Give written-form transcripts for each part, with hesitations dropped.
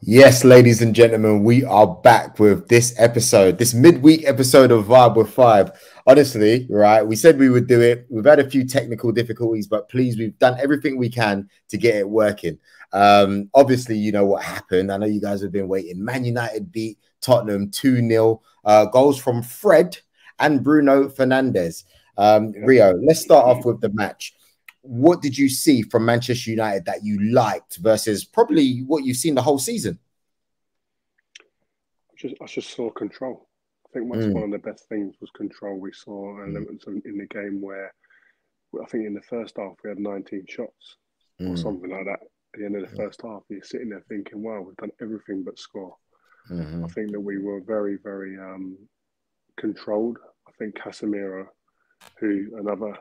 Yes, ladies and gentlemen, we are back with this episode, this midweek episode of Vibe with Five. Honestly, right, we said we would do it. We've had a few technical difficulties, but please, we've done everything we can to get it working. Obviously, you know what happened. I know you guys have been waiting. Man United beat Tottenham 2-0. Goals from Fred and Bruno Fernandes. Rio, let's start off with the match. What did you see from Manchester United that you liked versus probably what you've seen the whole season? I just saw control. I think that's one Mm, of the best things was control. We saw mm, elements in the game where I think in the first half we had 19 shots or mm, something like that. At the end of the first half, you're sitting there thinking, "Wow, we've done everything but score." I mhm. think that we were very, very controlled. I think Casemiro, who another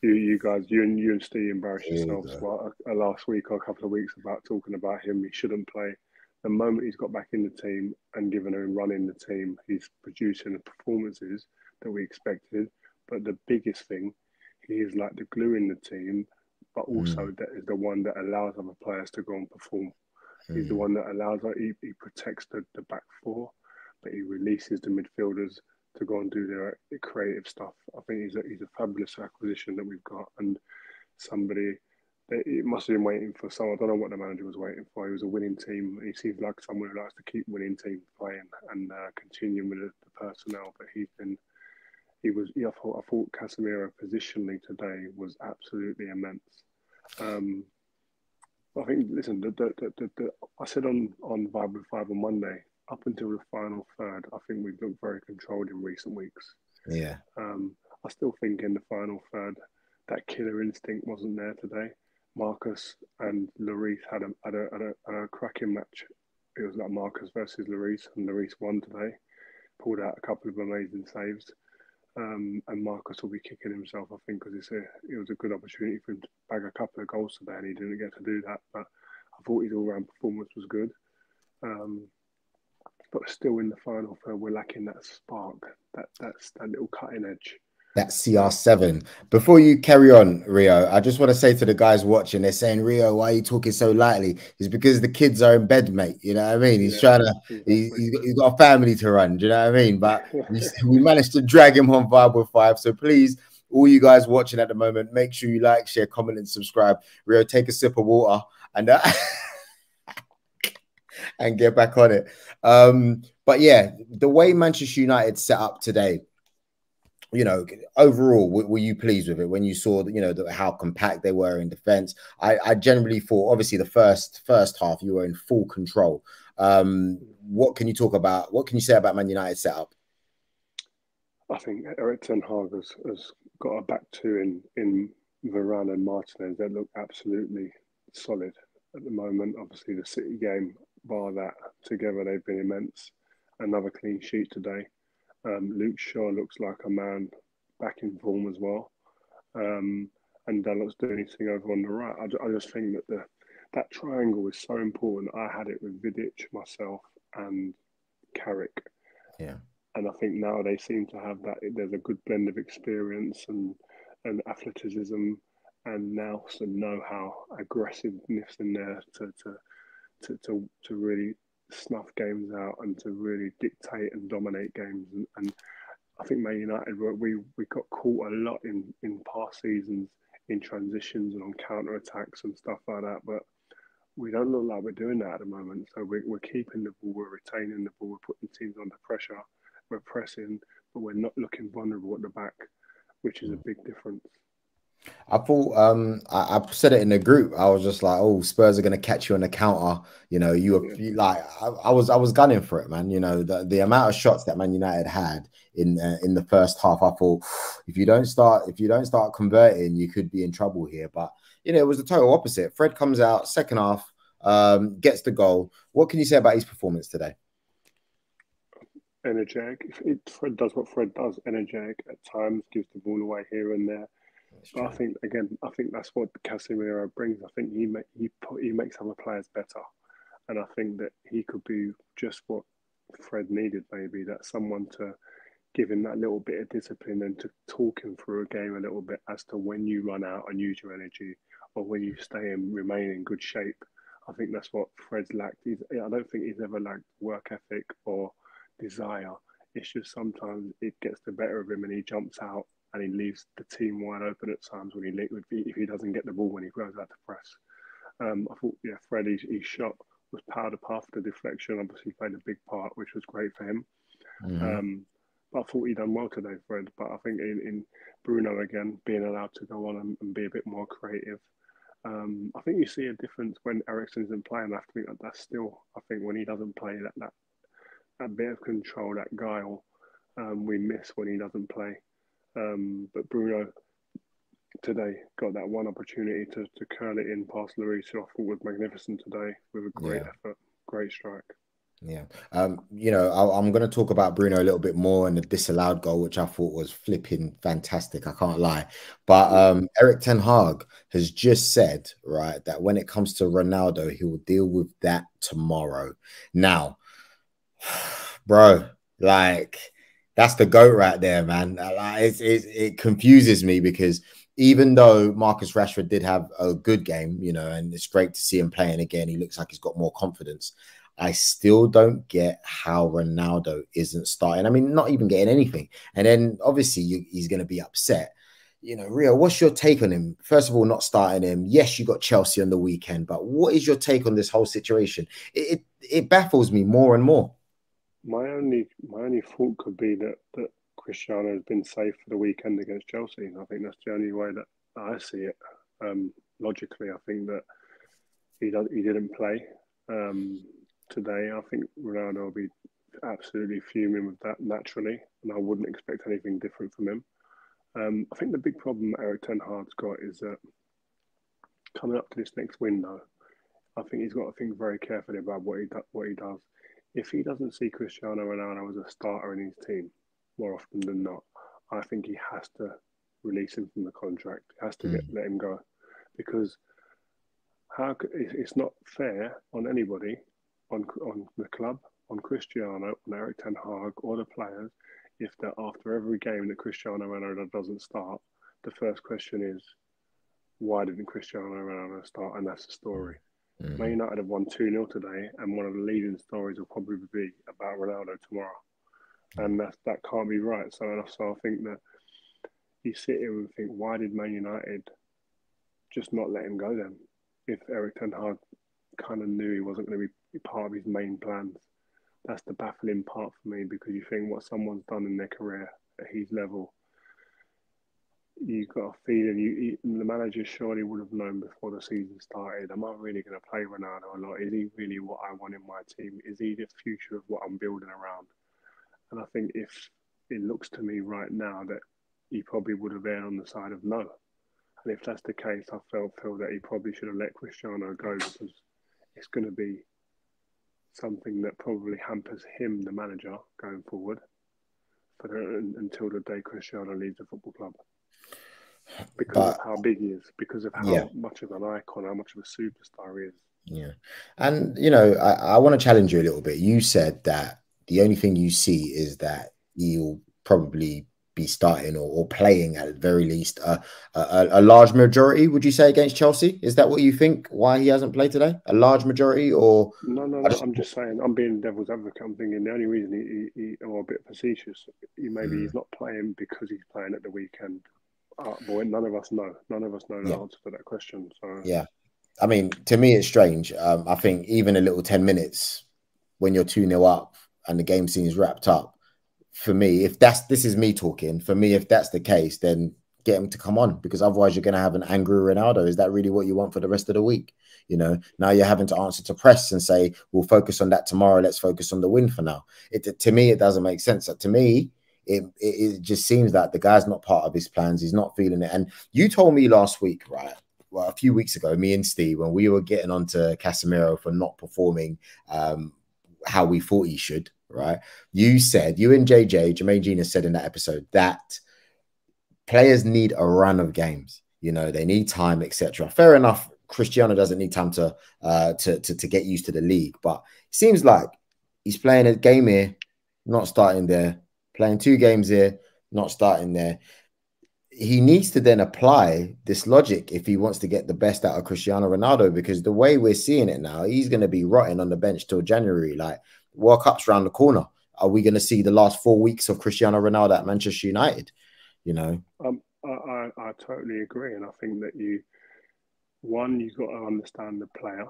you guys, you and Steve embarrassed Here we yourselves go. last week or a couple of weeks about talking about him. He shouldn't play. The moment he's got back in the team and given a run in the team, he's producing the performances that we expected. But the biggest thing, he is like the glue in the team, but also Mm, that is the one that allows other players to go and perform. He's the mm, one that allows, he protects the back four, but he releases the midfielders to go and do their creative stuff. I think he's a fabulous acquisition that we've got, and somebody that it must have been waiting for. So I don't know what the manager was waiting for. He was a winning team. He seems like someone who likes to keep winning teams playing and continuing with the personnel. But I thought Casemiro positionally today was absolutely immense. Um, I think, listen, I said on Vibe with Five on Monday, up until the final third, I think we've looked very controlled in recent weeks. yeah. I still think in the final third, that killer instinct wasn't there today. Marcus and Lloris had a cracking match. It was like Marcus versus Lloris, and Lloris won today. Pulled out a couple of amazing saves. And Marcus will be kicking himself, I think, because it was a good opportunity for him to bag a couple of goals today, and he didn't get to do that. But I thought his all-round performance was good. Um, but still, in the final third, we're lacking that spark, that little cutting edge. That That CR7. Before you carry on, Rio, I just want to say to the guys watching, they're saying, Rio, why are you talking so lightly? It's because the kids are in bed, mate. You know what I mean? He's yeah, trying to, exactly. he's got a family to run. Do you know what I mean? But we managed to drag him on Vibe with Five. So please, all you guys watching at the moment, make sure you like, share, comment, and subscribe. Rio, take a sip of water and and get back on it. But yeah, the way Manchester United set up today, you know, overall, were you pleased with it when you saw, you know, how compact they were in defense? I generally thought, obviously, the first half you were in full control. What can you talk about? What can you say about Man United setup? I think Eric Ten Hag has got a back two in Varane and Martinez. They look absolutely solid at the moment. Obviously, the City game, bar that, together they've been immense. Another clean sheet today. Luke Shaw looks like a man back in form as well. Um, and Dalot's doing his thing over on the right. I just think that that triangle is so important. I had it with Vidic, myself, and Carrick. Yeah. And I think now they seem to have that. There's a good blend of experience and athleticism and now some know-how, aggressiveness in there to really snuff games out and to really dictate and dominate games. And I think Man United we got caught a lot in past seasons in transitions and on counter attacks and stuff like that, but we don't look like we're doing that at the moment. So we're keeping the ball, we're retaining the ball, we're putting teams under pressure, we're pressing, but we're not looking vulnerable at the back, which is a big difference. I thought I said it in the group. I was just like, oh, Spurs are gonna catch you on the counter. You know, Yeah, like I was gunning for it, man. You know, the amount of shots that Man United had in the first half, I thought if you don't start converting, you could be in trouble here. But you know, it was the total opposite. Fred comes out second half, gets the goal. What can you say about his performance today? energetic. Fred does what Fred does, energetic at times, gives the ball away here and there. It's But I true. think again, I think that's what Casemiro brings. I think he makes other players better, and I think that he could be just what Fred needed. Maybe that someone to give him that little bit of discipline and to talk him through a game a little bit as to when you run out and use your energy, or when you stay and remain in good shape. I think that's what Fred's lacked. I don't think he's ever lacked work ethic or desire. It's just sometimes it gets the better of him and he jumps out and he leaves the team wide open at times when if he doesn't get the ball when he goes out to press. I thought, yeah, Fred, his shot was powder puff. The deflection obviously played a big part, which was great for him. But I thought he done well today, Fred. But I think in Bruno again being allowed to go on and be a bit more creative. I think you see a difference when Eriksen isn't playing. I think that's still. I think when he doesn't play, that bit of control, that guile, we miss when he doesn't play. But Bruno today got that one opportunity to curl it in past Lloris, who I thought was magnificent today with a great effort, great strike. Yeah. You know, I'm going to talk about Bruno a little bit more and the disallowed goal, which I thought was flipping fantastic. I can't lie. But Erik ten Hag has just said, right, that when it comes to Ronaldo, he will deal with that tomorrow. Now, bro, like, that's the GOAT right there, man. Like, it confuses me because even though Marcus Rashford did have a good game, you know, and it's great to see him playing again, he looks like he's got more confidence. I still don't get how Ronaldo isn't starting. I mean, not even getting anything. And then obviously he's going to be upset. You know, Rio, what's your take on him? First of all, not starting him. Yes, you got Chelsea on the weekend, but what is your take on this whole situation? It baffles me more and more. My only thought could be that Cristiano has been safe for the weekend against Chelsea. I think that's the only way that I see it. Logically, I think that he didn't play. Today, I think Ronaldo will be absolutely fuming with that naturally, and I wouldn't expect anything different from him. I think the big problem Erik ten Hag's got is that coming up to this next window, I think he's got to think very carefully about what he does. If he doesn't see Cristiano Ronaldo as a starter in his team more often than not, I think he has to release him from the contract. He has to let him go, because it's not fair on anybody, on the club, on Cristiano, on Erik ten Hag, or the players, if that after every game that Cristiano Ronaldo doesn't start, the first question is, why didn't Cristiano Ronaldo start? And that's the story. Man United have won 2-0 today, and one of the leading stories will probably be about Ronaldo tomorrow. And that can't be right. So I think that you sit here and think, why did Man United just not let him go then? If Erik ten Hag kind of knew he wasn't going to be part of his main plans. That's the baffling part for me, because you think what someone's done in their career at his level, you've got a feeling the manager surely would have known before the season started, am I really going to play Ronaldo a lot? Is he really what I want in my team? Is he the future of what I'm building around? And I think if it looks to me right now that he probably would have erred on the side of no. And if that's the case, I feel that he probably should have let Cristiano go, because it's going to be something that probably hampers him, the manager, going forward until the day Cristiano leaves the football club. Because of how big he is, because of how much of an icon, how much of a superstar he is. Yeah. And, you know, I want to challenge you a little bit. You said that the only thing you see is that he'll probably be starting or playing at the very least a large majority, would you say, against Chelsea? Is that what you think, why he hasn't played today? A large majority? Or No. I'm just saying, I'm being devil's advocate. I'm thinking the only reason he or a bit facetious, maybe he's not playing because he's playing at the weekend. Boy, none of us know. None of us know the answer to that question. So yeah, I mean, to me, it's strange. I think even a little 10 minutes when you're 2-0 up and the game seems wrapped up, for me, this is me talking, for me, if that's the case, then get him to come on, because otherwise you're going to have an angry Ronaldo. Is that really what you want for the rest of the week? You know, now you're having to answer to press and say, we'll focus on that tomorrow. Let's focus on the win for now. To me, it doesn't make sense. To me, it just seems that the guy's not part of his plans. He's not feeling it. And you told me last week, right? Well, a few weeks ago, me and Steve, when we were getting onto Casemiro for not performing how we thought he should, right? You said, you and Jermaine Genius said in that episode that players need a run of games. You know, they need time, etc. Fair enough. Cristiano doesn't need time to get used to the league, but it seems like he's playing a game here, not starting there, playing 2 games here, not starting there. he needs to then apply this logic if he wants to get the best out of Cristiano Ronaldo, because the way we're seeing it now, he's going to be rotting on the bench till January. Like, World Cup's around the corner. Are we going to see the last 4 weeks of Cristiano Ronaldo at Manchester United? You know, I totally agree, and I think that you've got to understand the player.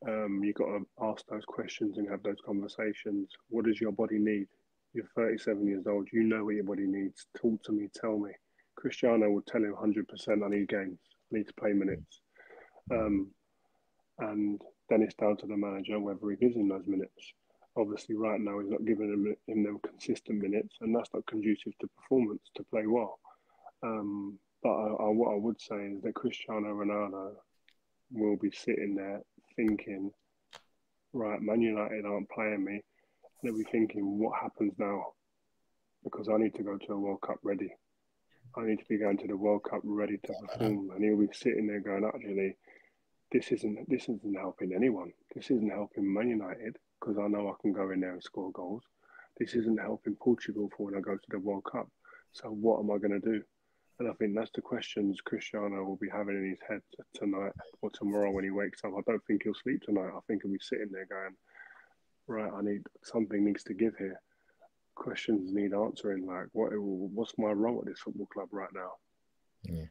You've got to ask those questions and have those conversations. What does your body need? You're 37 years old. You know what your body needs. Talk to me. Tell me. Cristiano will tell him 100%. I need games. I need to play minutes. And then it's down to the manager whether he gives him those minutes. Obviously, right now he's not giving him them consistent minutes, and that's not conducive to performance to play well. But what I would say is that Cristiano Ronaldo will be sitting there thinking, right, Man United aren't playing me. And they'll be thinking, what happens now? Because I need to go to a World Cup ready. I need to be going to the World Cup ready to perform. And he'll be sitting there going, actually, this isn't helping anyone. This isn't helping Man United because I know I can go in there and score goals. This isn't helping Portugal for when I go to the World Cup. So what am I going to do? And I think that's the questions Cristiano will be having in his head tonight or tomorrow when he wakes up. I don't think he'll sleep tonight. I think he'll be sitting there going, right, something needs to give here. Questions need answering. Like, what's my role at this football club right now? Yeah.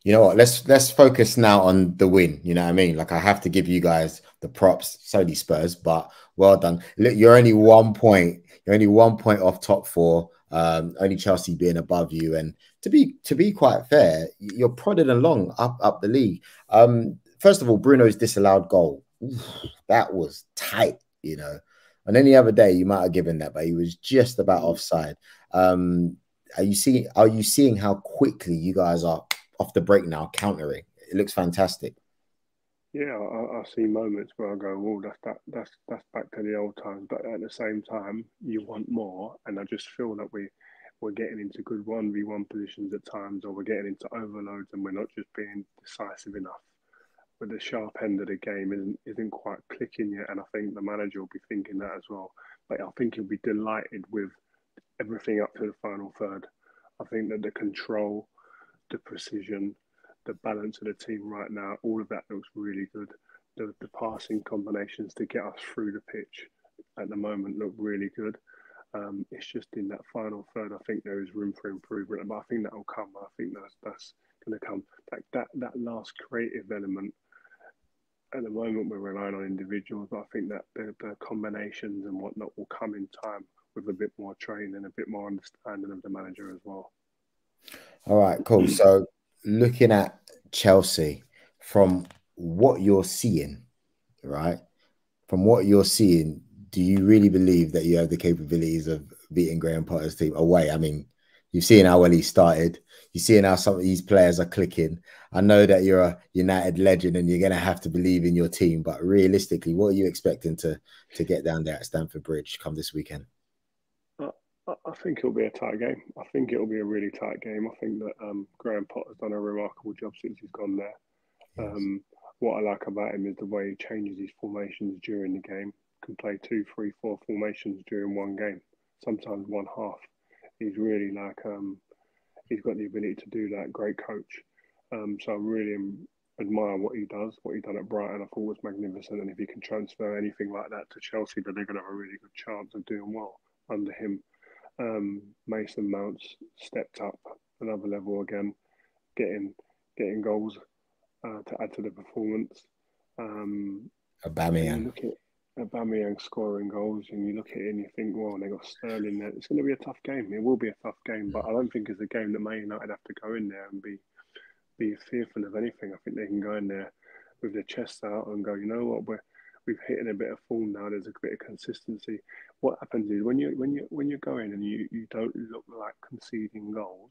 You know what? Let's focus now on the win. You know what I mean? Like, I have to give you guys the props. It's only Spurs, but well done. Look, you're only 1 point. You're only 1 point off top four. Only Chelsea being above you. And to be quite fair, you're prodded along up the league. First of all, Bruno's disallowed goal. Oof, that was tight. You know, on any other day you might have given that, but he was just about offside. Are you seeing how quickly you guys are off the break now, countering? It looks fantastic. Yeah, I see moments where I go, "Oh, that's back to the old times." But at the same time, you want more, and I just feel that we're getting into good 1v1 positions at times, or we're getting into overloads, and we're not just being decisive enough. But the sharp end of the game isn't quite clicking yet, and I think the manager will be thinking that as well. But I think he'll be delighted with everything up to the final third. I think that the control, the precision, the balance of the team right now, all of that looks really good. The passing combinations to get us through the pitch at the moment look really good. It's just in that final third, I think there is room for improvement, but I think that will come. I think that's going to come. That last creative element. At the moment, we're relying on individuals, but I think that the combinations and whatnot will come in time with a bit more training and a bit more understanding of the manager as well. All right, cool. So looking at Chelsea, from what you're seeing, right? From what you're seeing, do you really believe that you have the capabilities of beating Graham Potter's team away? I mean, you've seen how well he started. You're seeing how some of these players are clicking. I know that you're a United legend and you're going to have to believe in your team, but realistically, what are you expecting to get down there at Stamford Bridge come this weekend? I think it'll be a tight game. I think it'll be a really tight game. I think that Graham Potter's done a remarkable job since he's gone there. What I like about him is the way he changes his formations during the game. Can play 2, 3, 4 formations during one game, sometimes one half. He's really he's got the ability to do that. Great coach. So I really admire what he does. What he done at Brighton, I thought was magnificent. And if he can transfer anything like that to Chelsea, then they're going to have a really good chance of doing well under him. Mason Mount's stepped up another level again, getting goals to add to the performance. Aubameyang. You look at Aubameyang scoring goals, and you look at it and you think, well, they got Sterling there. It's going to be a tough game. It will be a tough game, but I don't think it's a game that Man United have to go in there and be fearful of anything. I think they can go in there with their chests out and go, you know what, we've hit in a bit of form now. There's a bit of consistency. What happens is when you're going and you don't look like conceding goals,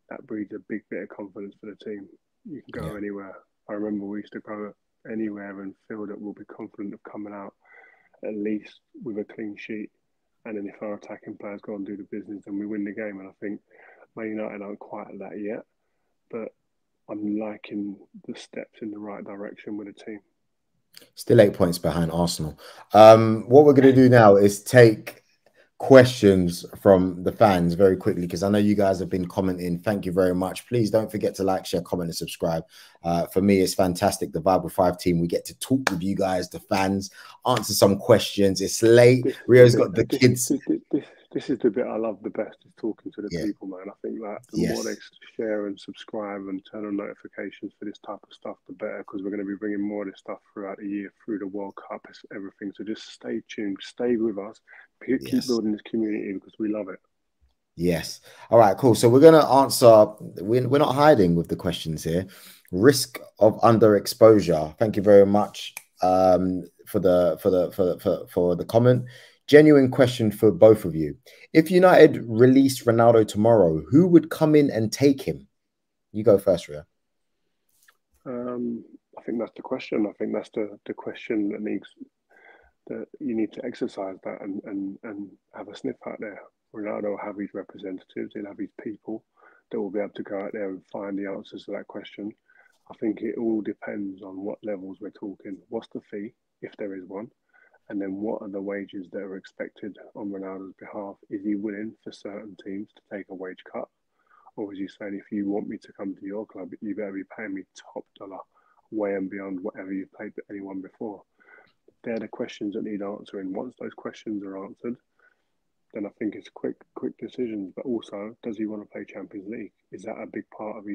that breeds a big bit of confidence for the team. You can go anywhere. I remember we used to go anywhere and feel that we'll be confident of coming out at least with a clean sheet. And then if our attacking players go and do the business, then we win the game. And I think Man United aren't quite at that yet, but I'm liking the steps in the right direction with the team. Still 8 points behind Arsenal. What we're going to do now is take questions from the fans very quickly, because I know you guys have been commenting. Thank you very much. Please don't forget to like, share, comment, and subscribe. For me, it's fantastic. The Vibe with Five team, we get to talk with you guys, the fans, answer some questions. It's late. Rio's got the kids. This is the bit I love the best, is talking to the Yeah. people, man. I think that the Yes. more they share and subscribe and turn on notifications for this type of stuff, the better, because we're going to be bringing more of this stuff throughout the year, through the World Cup, everything. So just stay tuned, stay with us, keep building this community, because we love it. Yes. All right, cool. So we're going to answer, we're not hiding with the questions here. Risk of underexposure. Thank you very much for the comment. Genuine question for both of you. If United released Ronaldo tomorrow, who would come in and take him? You go first, Ria. I think that's the question. I think that's the question that you need to exercise that and have a sniff out there. Ronaldo will have his representatives, he'll have his people that will be able to go out there and find the answers to that question. I think it all depends on what levels we're talking. What's the fee, if there is one? And then what are the wages that are expected on Ronaldo's behalf? Is he willing for certain teams to take a wage cut? Or is he saying, if you want me to come to your club, you better be paying me top dollar, way and beyond whatever you've paid anyone before? They're the questions that need answering. Once those questions are answered, then I think it's quick decisions. But also, does he want to play Champions League? Is that a big part of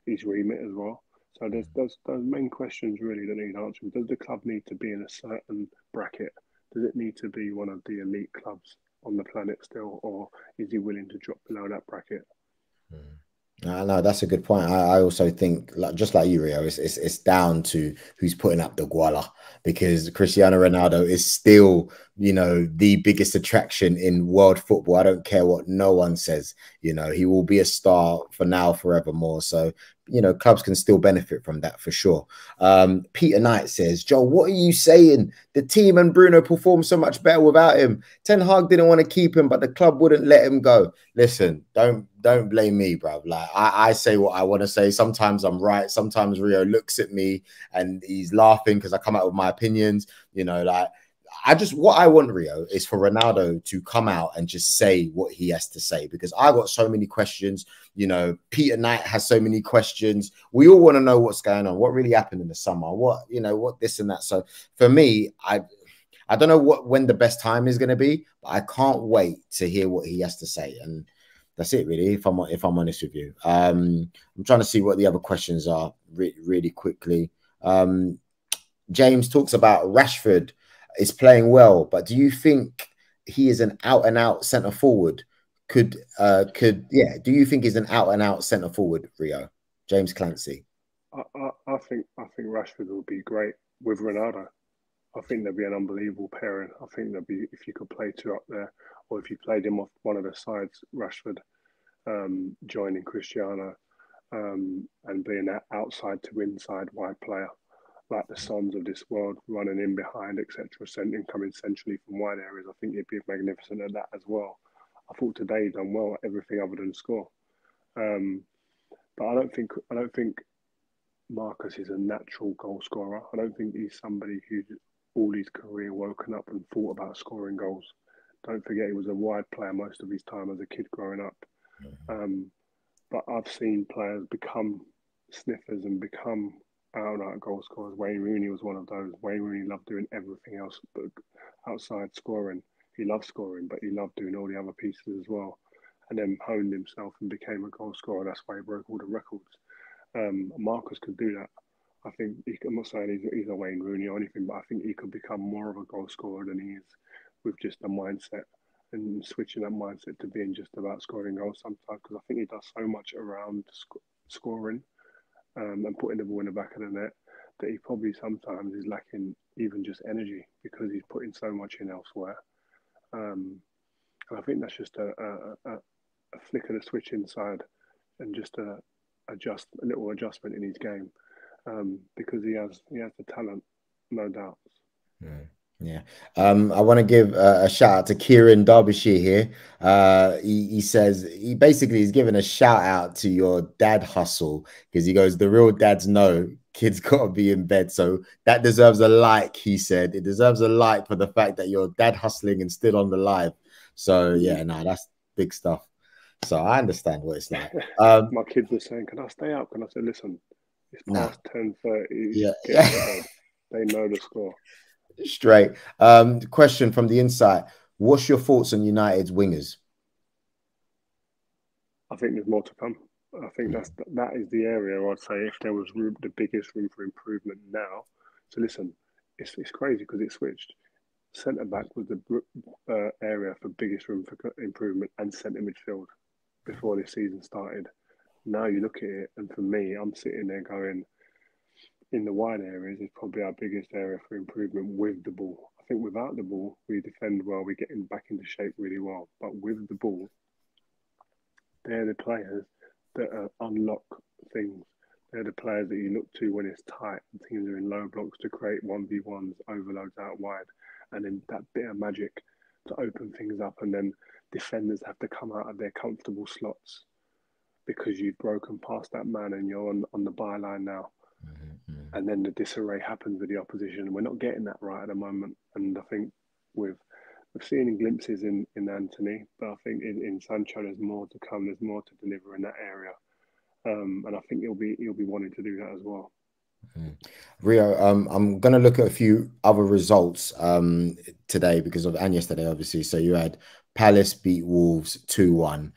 his remit as well? So there's those main questions really that need answering. Does the club need to be in a certain bracket? Does it need to be one of the elite clubs on the planet still, or is he willing to drop below that bracket? No, that's a good point. I also think, just like you, Rio, it's down to who's putting up the guala, because Cristiano Ronaldo is still, the biggest attraction in world football. I don't care what no one says. He will be a star for now, forevermore. So, clubs can still benefit from that for sure. Peter Knight says, Joel, what are you saying? The team and Bruno performed so much better without him. Ten Hag didn't want to keep him, but the club wouldn't let him go. Listen, don't blame me, bruv. Like, I say what I want to say. Sometimes I'm right. Sometimes Rio looks at me and he's laughing because I come out with my opinions. What I want, Rio, is for Ronaldo to come out and just say what he has to say, because I got so many questions. Peter Knight has so many questions. We all want to know what's going on, what really happened in the summer, what this and that. So for me, I don't know when the best time is going to be, but I can't wait to hear what he has to say. And that's it, really, if I'm honest with you. I'm trying to see what the other questions are really quickly. James talks about Rashford is playing well, but do you think he is an out-and-out centre forward? Do you think he's an out-and-out centre forward, Rio? James Clancy. I think Rashford will be great with Ronaldo. I think there'd be an unbelievable pairing. I think there'd be, if you could play two up there, or if you played him off one of the sides, Rashford joining Cristiano, and being that outside to inside wide player, like the Sons of this world, running in behind, etc., coming centrally from wide areas. I think he'd be magnificent at that as well. I thought today he done well at everything other than score. But I don't think Marcus is a natural goal scorer. I don't think he's somebody who's all his career woken up and thought about scoring goals. Don't forget he was a wide player most of his time as a kid growing up. But I've seen players become sniffers and become out-and-out goal scorers. Wayne Rooney was one of those. Wayne Rooney loved doing everything else but outside scoring. He loved scoring, but he loved doing all the other pieces as well. And then honed himself and became a goal scorer. That's why he broke all the records. Marcus could do that. I think I'm not saying he's a Wayne Rooney or anything, but I think he could become more of a goal scorer than he is with just the mindset, and switching that mindset to being just about scoring goals sometimes, because I think he does so much around scoring and putting the ball in the back of the net that he probably sometimes is lacking even just energy, because he's putting so much in elsewhere. And I think that's just a flick of the switch inside, and just a little adjustment in his game, because he has the talent, no doubt. Yeah. I want to give a shout out to Kieran Derbyshire here. He says he's given a shout out to your dad hustle, because he goes, the real dads know kids gotta be in bed. So that deserves a like, he said. It deserves a like for the fact that your dad hustling and still on the live. So yeah, no, that's big stuff. So I understand what it's like. My kids were saying, "Can I stay up?" And I said, "Listen, it's Nah, past 10:30. yeah, Get yeah, into bed." They know the score. straight. Question from the inside: what's your thoughts on United's wingers? I think there's more to come. I think that is the area I'd say if there was the biggest room for improvement now. So listen, it's crazy because it switched. Centre back was the area for biggest room for improvement and centre midfield before this season started. Now you look at it, and for me, I'm sitting there going, in the wide areas is probably our biggest area for improvement with the ball. I think without the ball, we defend well, we're getting back into shape really well. But with the ball, they're the players that unlock things. They're the players that you look to when it's tight and teams are in low blocks to create 1v1s, overloads out wide. And then that bit of magic to open things up. And then defenders have to come out of their comfortable slots because you've broken past that man and you're on the byline now. And then the disarray happens with the opposition. We're not getting that right at the moment. And I think we've seen glimpses in Anthony, but I think in Sancho there's more to come. There's more to deliver in that area, and I think he'll be wanting to do that as well. Rio, I'm gonna look at a few other results today because of and yesterday, obviously. So you had Palace beat Wolves 2-1.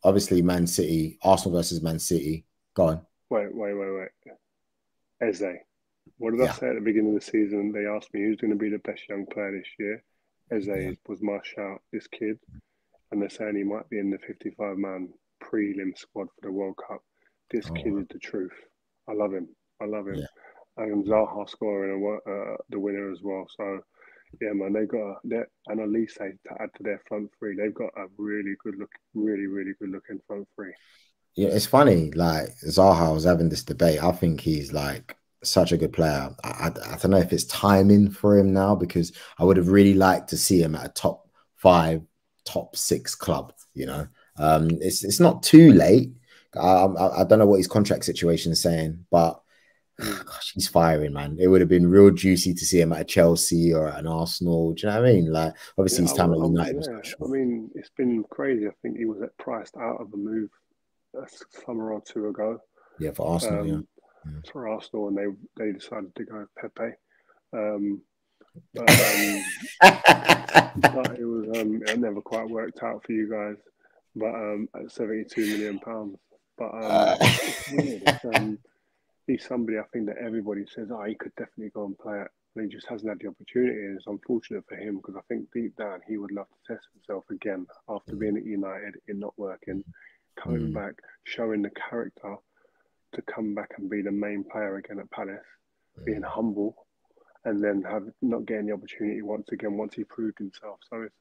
Obviously Man City, Arsenal versus Man City. Go on. Wait. Eze. What did I Yeah. say at the beginning of the season? They asked me who's going to be the best young player this year. Yeah. Eze was my shout, this kid. And they're saying he might be in the 55-man prelim squad for the World Cup. This Oh, kid is the truth. I love him. yeah. And Zaha scoring the winner as well. So, yeah, man, they got and Elise to add to their front three. They've got a really good look, really good looking front three. Yeah, it's funny. Like Zaha was having this debate. I think he's like such a good player. I don't know if it's timing for him now because I would have really liked to see him at a top 5, top 6 club. You know, it's not too late. I don't know what his contract situation is saying, but gosh, he's firing, man. It would have been real juicy to see him at a Chelsea or at an Arsenal. Do you know what I mean? Like, obviously, his time at United was cut I short. mean, it's been crazy. I think he was priced out of the move a summer or two ago. Yeah, for Arsenal, yeah. For Arsenal, and they decided to go with Pepe. Um, but but it never quite worked out for you guys. But at 72 million pounds. But it's weird. He's somebody I think that everybody says, oh, he could definitely go and play it. And he just hasn't had the opportunity. And it's unfortunate for him because I think deep down he would love to test himself again after being at United, it not working, coming back, showing the character to come back and be the main player again at Palace, being humble, and then not getting the opportunity once again once he proved himself. So it's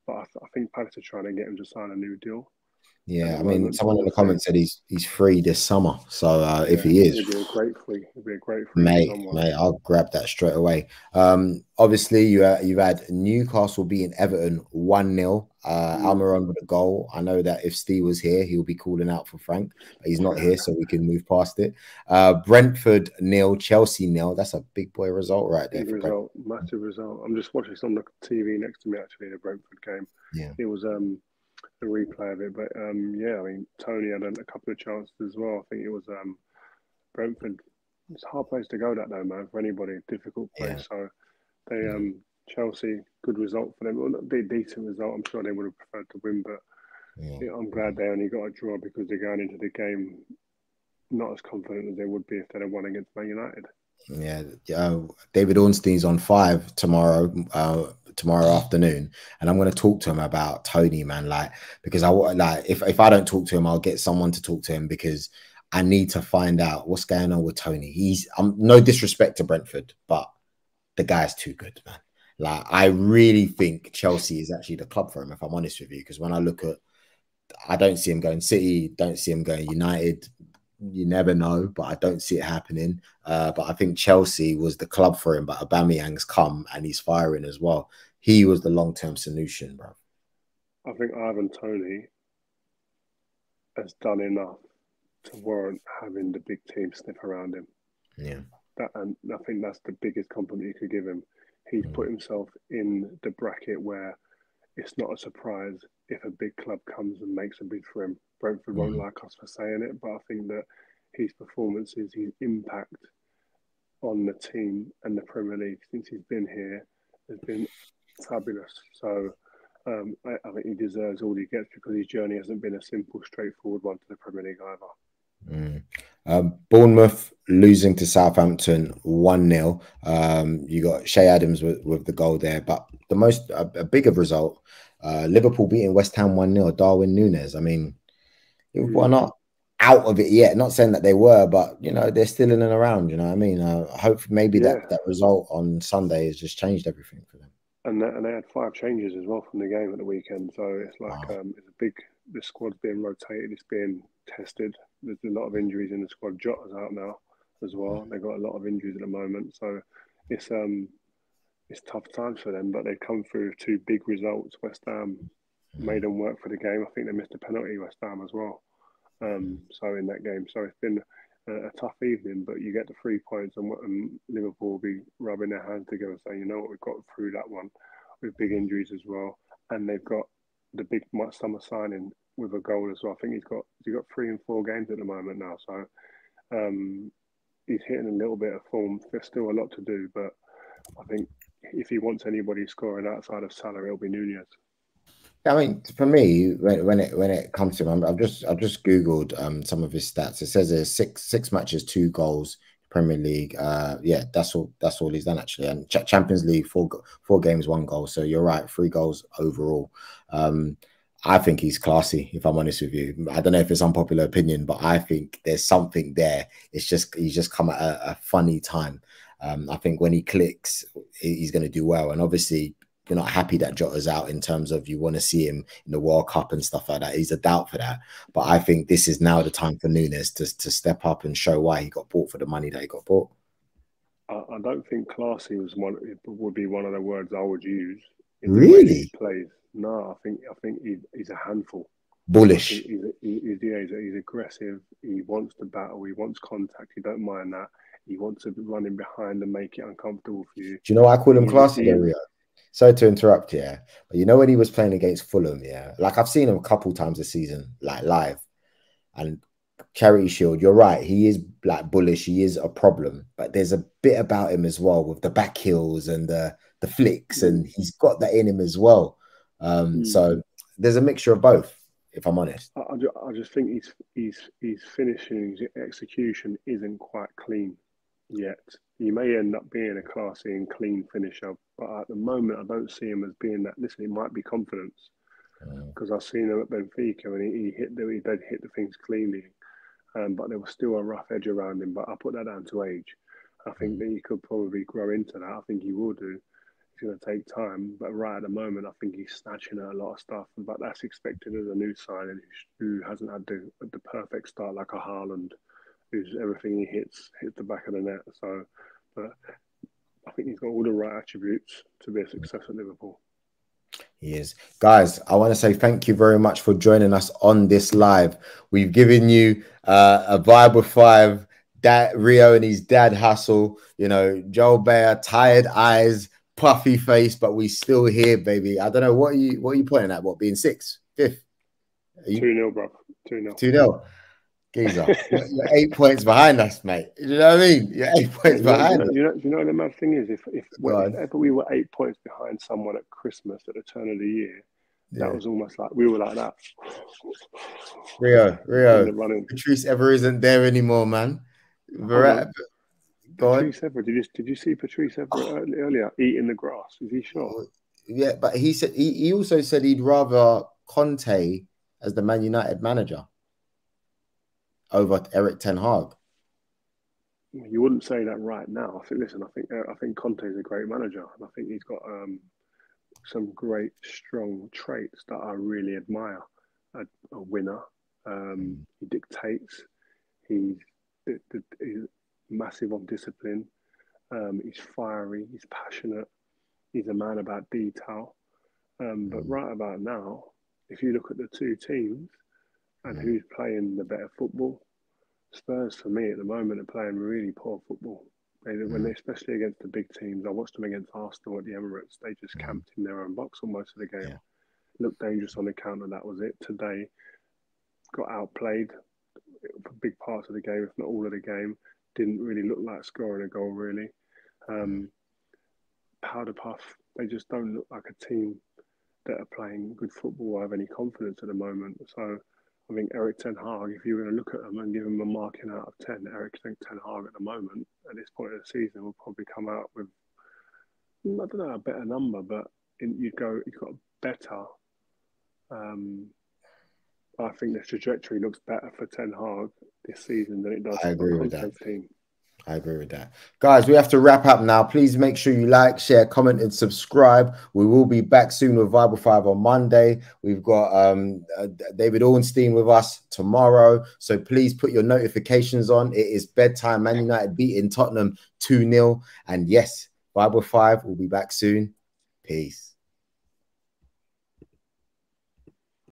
but I think Palace are trying to get him to sign a new deal at Yeah, the I mean, moment. So someone in we'll the see. comments said he's free this summer. So if Yeah, he is, it'd be a great free. It'd be a great free for mate, someone. mate, I'll grab that straight away. Obviously, you've had Newcastle beating Everton 1-0. Almiron with a goal. I know that if Steve was here, he'll be calling out for Frank, but he's not here, so we can move past it. Brentford 0, Chelsea 0. That's a big boy result right there Big for Brentford. result, massive result. I'm just watching some on the TV next to me actually, the Brentford game. Yeah. It was the replay of it, but yeah, I mean Tony had a couple of chances as well. I think it was Brentford. It's a hard place to go that though, man, for anybody. Difficult Yeah. place. So they Chelsea, good result for them. Well, not a decent result. I'm sure they would have preferred to win, but yeah, I'm glad they only got a draw because they're going into the game not as confident as they would be if they'd have won against Man United. Yeah, David Ornstein's on 5 tomorrow afternoon, and I'm going to talk to him about Tony, man. Like, because if I don't talk to him, I'll get someone to talk to him because I need to find out what's going on with Tony. He's no disrespect to Brentford, but the guy's too good, man. Like, I really think Chelsea is actually the club for him, if I'm honest with you, because when I look at, I don't see him going City, don't see him going United. You never know, but I don't see it happening. But I think Chelsea was the club for him, but Aubameyang's come and he's firing as well. He was the long-term solution, bro. I think Ivan Tony has done enough to warrant having the big team sniff around him. Yeah. And I think that's the biggest compliment you could give him. He's put himself in the bracket where it's not a surprise if a big club comes and makes a bid for him. Brentford won't Mm. like us for saying it, but I think that his performances, his impact on the team and the Premier League since he's been here has been fabulous. So I think he deserves all he gets because his journey hasn't been a simple, straightforward one to the Premier League either. Mm. Bournemouth losing to Southampton 1-0. You got Shea Adams with the goal there, but the most a bigger result, Liverpool beating West Ham 1-0. Darwin Núñez. I mean, Liverpool are Mm. not out of it yet. Not saying that they were, but they're still in and around. You know what I mean? I hope maybe Yeah, that result on Sunday has just changed everything for them. and they had 5 changes as well from the game at the weekend. So it's like Wow. it's a big. The squad's being rotated. It's being tested. There's a lot of injuries in the squad. Jota's out now as well. They've got a lot of injuries at the moment. So it's um it's tough times for them. But they come through with 2 big results. West Ham made them work for the game. I think they missed a penalty. West Ham as well. So in that game, so it's been a tough evening, but you get the 3 points, and Liverpool will be rubbing their hands together, saying, you know what, we've got through that one with big injuries as well, and they've got the big summer signing with a goal as well. I think he's got 3 and 4 games at the moment now, so um, he's hitting a little bit of form. There's still a lot to do, but I think if he wants anybody scoring outside of Salah, it'll be Nunez. I mean, for me, when it comes to him, I've just googled some of his stats. It says there's six matches, 2 goals, Premier League. Yeah, that's all he's done actually. And Champions League, four games, 1 goal. So you're right, 3 goals overall. Um, I think he's classy. If I'm honest with you, I don't know if it's unpopular opinion, but I think there's something there. It's just he's just come at a funny time. I think when he clicks, he's going to do well. And obviously, you're not happy that Jota's out in terms of you want to see him in the World Cup and stuff like that. He's a doubt for that. But I think this is now the time for Núñez to step up and show why he got bought for the money that he got bought. I don't think classy would be one of the words I would use in the way that he Really? plays. No, I think he's a handful. I think Bullish. he's aggressive. He wants to battle. He wants contact. He don't mind that. He wants to run in behind and make it uncomfortable for you. Do you know why I call him classy though, He Rio? Sorry to interrupt, yeah. But when he was playing against Fulham, yeah, like I've seen him a couple times this season, like live. And Charity Shield, you're right. He is like bullish. He is a problem, but there's a bit about him as well with the back heels and the flicks, mm, and he's got that in him as well. mm. So there's a mixture of both, if I'm honest. I just think his finishing, his execution isn't quite clean yet. He may end up being a classy and clean finisher, but at the moment I don't see him as being that. Listen, it might be confidence Mm, because I've seen him at Benfica and he did hit the things cleanly, but there was still a rough edge around him. But I put that down to age. I think mm, that he could probably grow into that. I think he will do. It's going to take time, but right at the moment, I think he's snatching at a lot of stuff. But that's expected as a new signing who hasn't had the perfect start like a Haaland, who's everything he hits the back of the net. So, but I think he's got all the right attributes to be a mm. success at Liverpool. He is. Guys, I want to say thank you very much for joining us on this live. We've given you a vibe with five, dad, Rio and his dad hustle, Joel Bayer, tired eyes, puffy face, but we still here, baby. I don't know what are you pointing at? What, being sixth, fifth? Are you 2-0, bro. 2-0. 2-0? Geezer. You're 8 points behind us, mate. You know what I mean? You're 8 points behind us. The mad thing is, Go if on. ever we were 8 points behind someone at Christmas at the turn of the year, that Yeah. was almost like we were like that in Rio. the running. Patrice ever isn't there anymore, man. Hold on, Go on. Patrice Evra. Did you see Patrice Evra earlier eating the grass? Is he shot? Yeah, but he said he also said he'd rather Conte as the Man United manager over Eric Ten Hag. You wouldn't say that right now. I think Conte is a great manager, and I think he's got some great strong traits that I really admire. A winner. He dictates. He's, he's massive on discipline. He's fiery. He's passionate. He's a man about detail. But Mm, right about now, if you look at the 2 teams and mm, who's playing the better football, Spurs for me at the moment are playing really poor football. mm, Especially against the big teams, I watched them against Arsenal at the Emirates. They just mm, camped in their own box almost of the game. yeah, looked dangerous on the counter. That was it. Today, got outplayed for big parts of the game, if not all of the game. Didn't really look like scoring a goal, really. Powder Puff, they just don't look like a team that are playing good football or have any confidence at the moment. So I think Eric Ten Hag, if you were going to look at them and give them a marking out of 10, Eric Ten Hag at the moment, at this point of the season, will probably come out with, I don't know, a better number, but you've got better. I think the trajectory looks better for Ten Hag this season than it does I for agree with that. Conte's team. I agree with that. Guys, we have to wrap up now. Please make sure you like, share, comment, and subscribe. We will be back soon with Vibe 5 on Monday. We've got David Ornstein with us tomorrow. So please put your notifications on. It is bedtime. Man United beating Tottenham 2-0. And yes, Vibe 5 will be back soon. Peace.